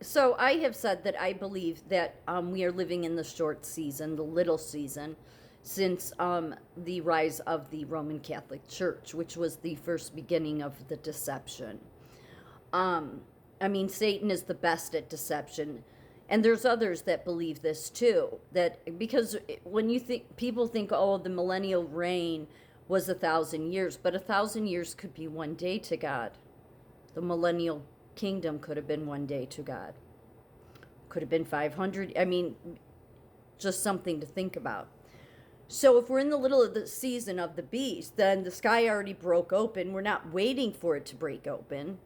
So I have said that I believe that we are living in the short season, the little season, since the rise of the Roman Catholic Church, which was the first beginning of the deception. Um, I mean, Satan is the best at deception. And there's others that believe this too. That because when you think people think, oh, the millennial reign was 1,000 years, but 1,000 years could be one day to God. The millennial kingdom could have been one day to God. Could have been 500. I mean, just something to think about. So if we're in the middle of the season of the beast, then the sky already broke open. We're not waiting for it to break open.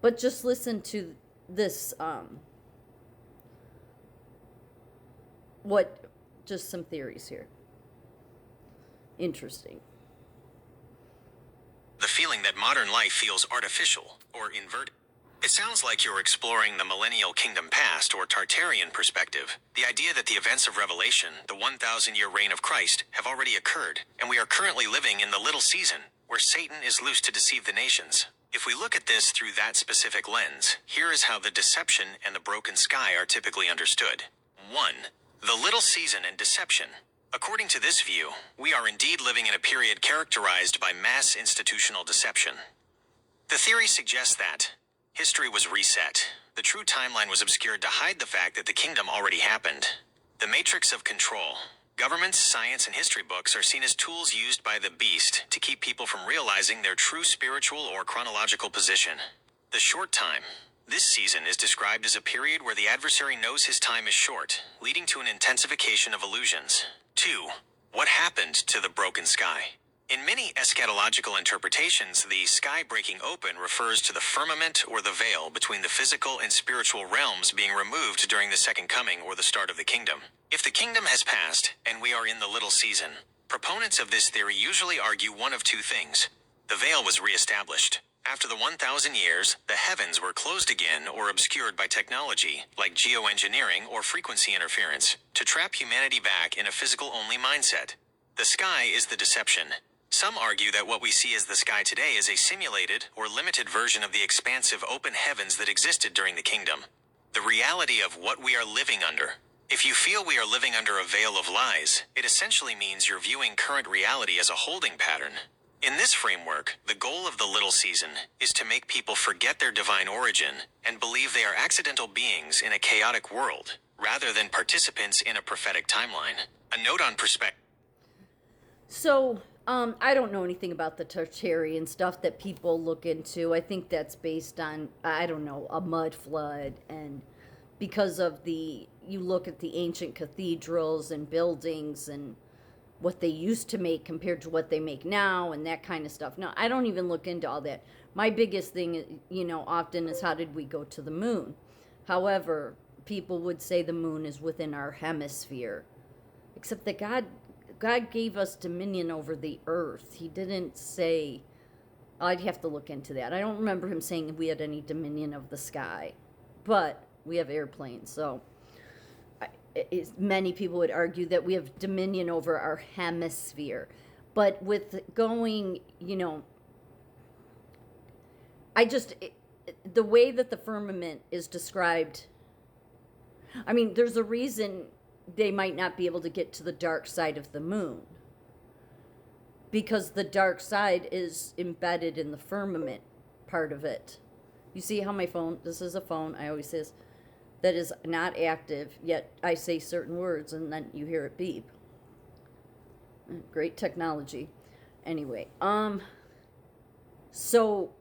But just listen to this, just some theories here. Interesting. The feeling that modern life feels artificial or inverted. It sounds like you're exploring the millennial kingdom past or Tartarian perspective. The idea that the events of Revelation, the 1,000-year reign of Christ, have already occurred, and we are currently living in the little season where Satan is loose to deceive the nations. If we look at this through that specific lens, here is how the deception and the broken sky are typically understood. 1. The little season and deception. According to this view, we are indeed living in a period characterized by mass institutional deception. The theory suggests that history was reset. The true timeline was obscured to hide the fact that the kingdom already happened. The matrix of control. Governments, science, and history books are seen as tools used by the beast to keep people from realizing their true spiritual or chronological position. The short time. This season is described as a period where the adversary knows his time is short, leading to an intensification of illusions. 2. What happened to the broken sky? In many eschatological interpretations, the sky breaking open refers to the firmament or the veil between the physical and spiritual realms being removed during the second coming or the start of the kingdom. If the kingdom has passed and we are in the little season, proponents of this theory usually argue one of two things. The veil was reestablished. After the 1,000 years, the heavens were closed again or obscured by technology, like geoengineering or frequency interference, to trap humanity back in a physical-only mindset. The sky is the deception. Some argue that what we see as the sky today is a simulated or limited version of the expansive open heavens that existed during the kingdom. The reality of what we are living under. If you feel we are living under a veil of lies, it essentially means you're viewing current reality as a holding pattern. In this framework, the goal of the little season is to make people forget their divine origin and believe they are accidental beings in a chaotic world, rather than participants in a prophetic timeline. A note on perspective. So, I don't know anything about the Tartarian stuff that people look into. I think that's based on, I don't know, a mud flood. And because of you look at the ancient cathedrals and buildings and what they used to make compared to what they make now and that kind of stuff. No, I don't even look into all that. My biggest thing, often is how did we go to the moon? However, people would say the moon is within our hemisphere. Except that God gave us dominion over the earth. He didn't say, I'd have to look into that. I don't remember him saying we had any dominion of the sky. But we have airplanes, so many people would argue that we have dominion over our hemisphere. But with going, the way that the firmament is described, I mean, there's a reason they might not be able to get to the dark side of the moon. Because the dark side is embedded in the firmament part of it. You see how my phone, this is a phone, I always say this, that is not active, yet I say certain words and then you hear it beep. Great technology. Anyway, so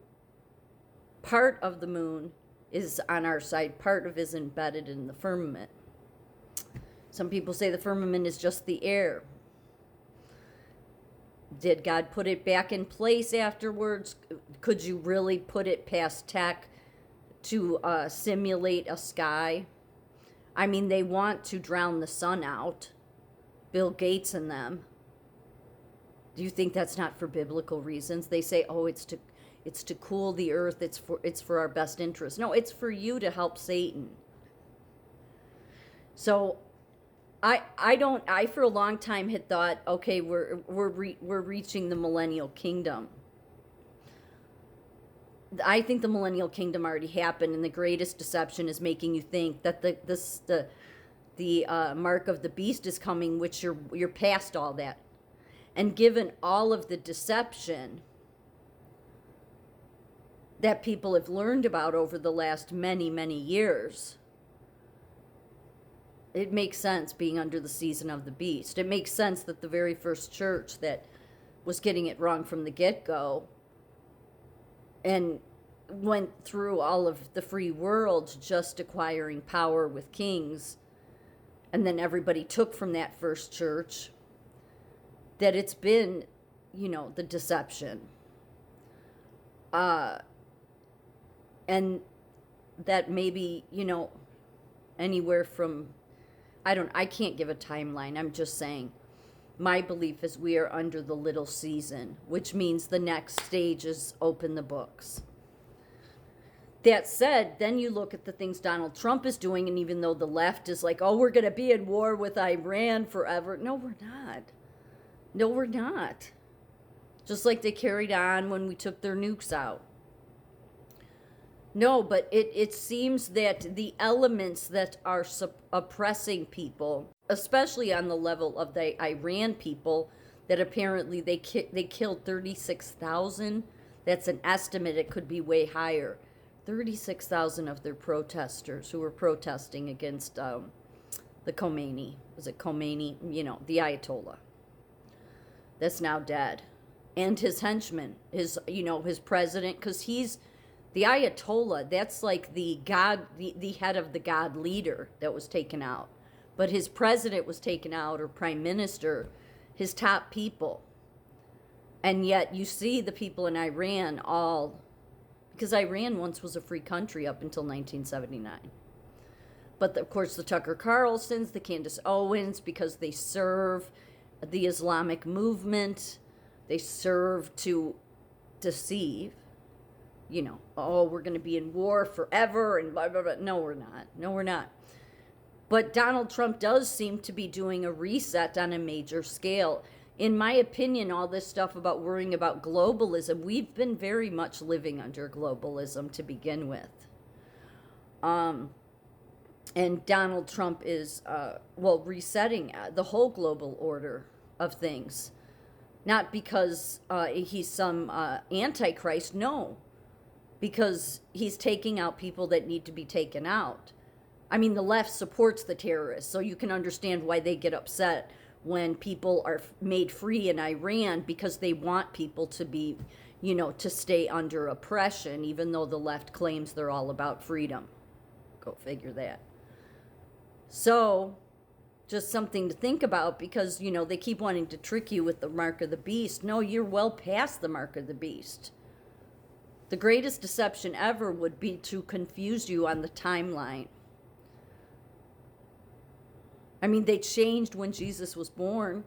part of the moon is on our side, part of it is embedded in the firmament. Some people say the firmament is just the air. Did God put it back in place afterwards? Could you really put it past tech to simulate a sky? I mean, they want to drown the sun out. Bill Gates and them. Do you think that's not for biblical reasons? They say, oh, it's to cool the earth. It's for our best interest. No, it's for you to help Satan. So I for a long time had thought, okay, we're reaching the millennial kingdom. I think the millennial kingdom already happened, and the greatest deception is making you think that the mark of the beast is coming, which you're past all that. And given all of the deception that people have learned about over the last many, many years, it makes sense being under the season of the beast. It makes sense that the very first church that was getting it wrong from the get-go and went through all of the free world just acquiring power with kings, and then everybody took from that first church, that it's been, the deception. And that maybe, anywhere from, I can't give a timeline. I'm just saying, my belief is we are under the little season, which means the next stage is open the books. That said, then you look at the things Donald Trump is doing, and even though the left is like, oh, we're going to be in war with Iran forever. No, we're not. No, we're not. Just like they carried on when we took their nukes out. No, but it seems that the elements that are oppressing people, especially on the level of the Iran people, that apparently they killed 36,000. That's an estimate. It could be way higher. 36,000 of their protesters who were protesting against the Khomeini. Was it Khomeini? The Ayatollah. That's now dead. And his henchman, his president, because he's the Ayatollah. That's like the head of the God leader that was taken out. But his president was taken out, or prime minister, his top people. And yet you see the people in Iran all, because Iran once was a free country up until 1979. But of course the Tucker Carlsons, the Candace Owens, because they serve the Islamic movement, they serve to deceive. Oh, we're going to be in war forever and blah, blah, blah. No, we're not. No, we're not. But Donald Trump does seem to be doing a reset on a major scale. In my opinion, all this stuff about worrying about globalism, we've been very much living under globalism to begin with. And Donald Trump is, resetting the whole global order of things. Not because he's some antichrist, no. Because he's taking out people that need to be taken out. I mean, the left supports the terrorists, so you can understand why they get upset when people are made free in Iran, because they want people to be, to stay under oppression, even though the left claims they're all about freedom. Go figure that. So, just something to think about, because, they keep wanting to trick you with the mark of the beast. No, you're well past the mark of the beast. The greatest deception ever would be to confuse you on the timeline. I mean, they changed when Jesus was born.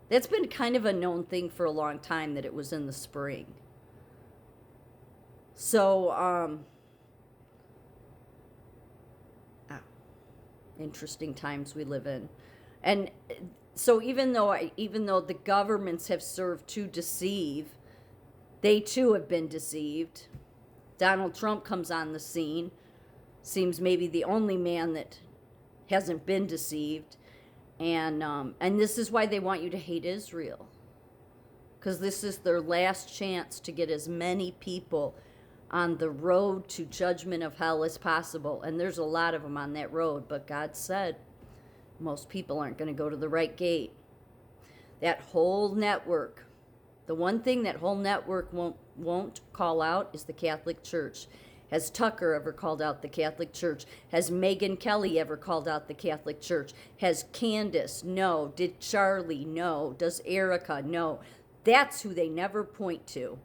That's been kind of a known thing for a long time, that it was in the spring. So, interesting times we live in. And so even though the governments have served to deceive, they too have been deceived. Donald Trump comes on the scene, seems maybe the only man that hasn't been deceived, and this is why they want you to hate Israel, because this is their last chance to get as many people on the road to judgment of hell as possible. And there's a lot of them on that road, but God said most people aren't going to go to the right gate. That whole network, the one thing that whole network won't call out is the Catholic Church. Has Tucker ever called out the Catholic Church? Has Megyn Kelly ever called out the Catholic Church? Has Candace? No. Did Charlie? No. Does Erica? No. That's who they never point to.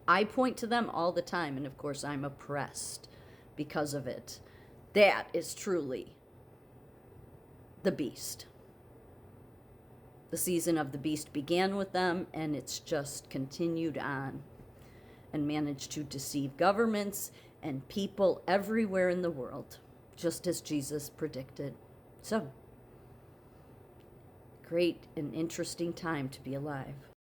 I point to them all the time, and of course I'm oppressed because of it. That is truly the beast. The season of the beast began with them, and it's just continued on and managed to deceive governments and people everywhere in the world, just as Jesus predicted. So, great and interesting time to be alive.